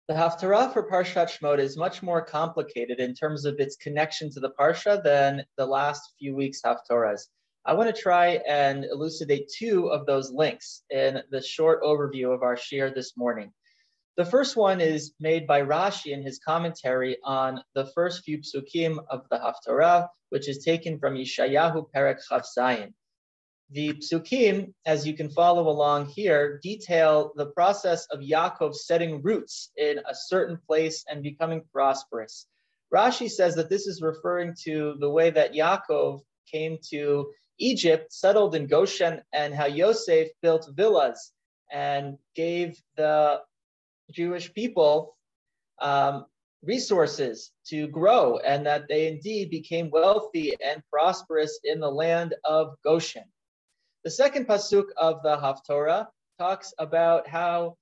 The Haftarah for Parshat Shemot is much more complicated in terms of its connection to the Parsha than the last few weeks' Haftarahs. I want to try and elucidate two of those links in the short overview of our shir this morning. The first one is made by Rashi in his commentary on the first few psukim of the Haftarah, which is taken from Yeshayahu Perek Chav Zayin. The psukim, as you can follow along here, detail the process of Yaakov setting roots in a certain place and becoming prosperous. Rashi says that this is referring to the way that Yaakov came to Egypt, settled in Goshen, and how Yosef built villas and gave the Jewish people resources to grow, and that they indeed became wealthy and prosperous in the land of Goshen. The second pasuk of the Haftorah talks about how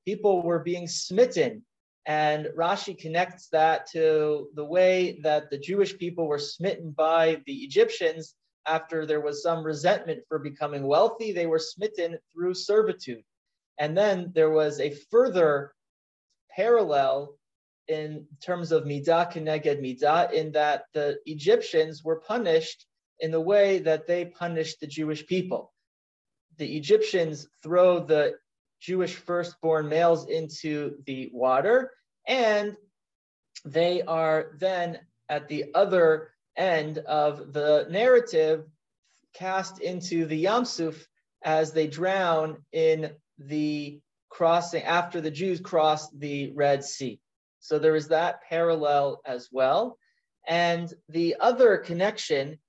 people were being smitten, and Rashi connects that to the way that the Jewish people were smitten by the Egyptians after there was some resentment for becoming wealthy. They were smitten through servitude. And then there was a further parallel in terms of midah keneged midah, in that the Egyptians were punished in the way that they punished the Jewish people. The Egyptians throw the Jewish firstborn males into the water, and they are then at the other end of the narrative cast into the Yam Suf as they drown in the crossing after the Jews crossed the Red Sea. So there is that parallel as well. And the other connection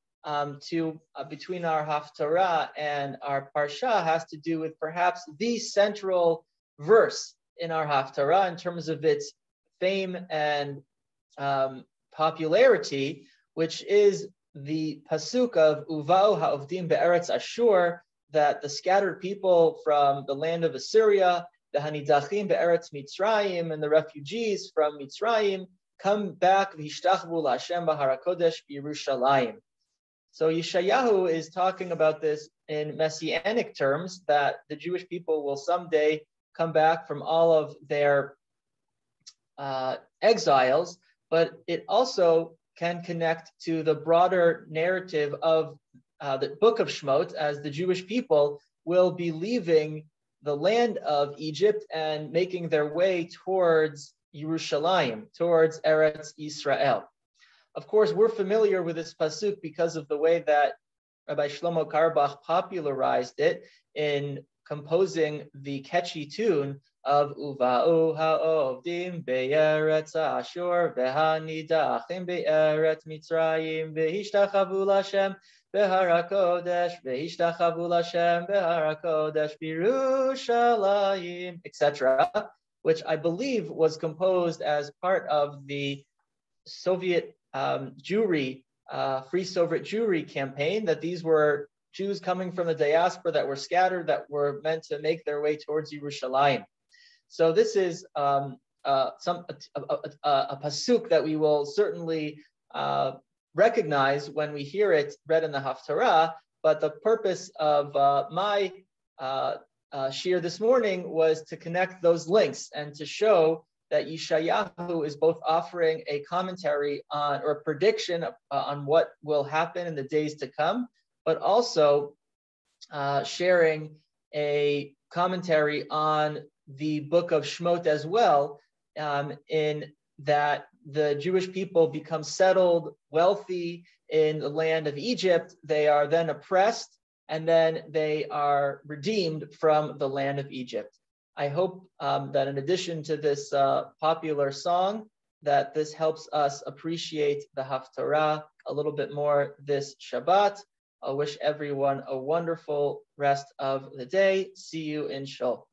between our Haftarah and our Parsha has to do with perhaps the central verse in our Haftarah in terms of its fame and popularity, which is the pasuk of Uva'u ha'ovdim be'eretz Ashur, that the scattered people from the land of Assyria, the Hanidachim be'eretz Mitzrayim, and the refugees from Mitzrayim come back v'hishtachvu la'Hashem b'har HaKodesh b'Yerushalayim. So Yeshayahu is talking about this in messianic terms, that the Jewish people will someday come back from all of their exiles, but it also can connect to the broader narrative of the book of Shemot, as the Jewish people will be leaving the land of Egypt and making their way towards Yerushalayim, towards Eretz Yisrael. Of course, we're familiar with this pasuk because of the way that Rabbi Shlomo Carlebach popularized it in composing the catchy tune of Uva'u ha'ovdim be'eretz Ashur v'hanidachim be'eretz Mitzrayim v'hishtachavu l'Hashem b'har HaKodesh v'hishtachavu l'Hashem b'har HaKodesh b'Yerushalayim, etc., which I believe was composed as part of the Soviet Jewry, Free Soviet Jewry campaign, that these were Jews coming from the diaspora that were scattered, that were meant to make their way towards Yerushalayim. So this is a pasuk that we will certainly recognize when we hear it read in the Haftarah, but the purpose of my shir this morning was to connect those links and to show that Yeshayahu is both offering a commentary on, or a prediction on what will happen in the days to come, but also sharing a commentary on the book of Shemot as well, in that the Jewish people become settled, wealthy in the land of Egypt. They are then oppressed, and then they are redeemed from the land of Egypt. I hope that in addition to this popular song, that this helps us appreciate the Haftarah a little bit more this Shabbat. I wish everyone a wonderful rest of the day. See you in Shul.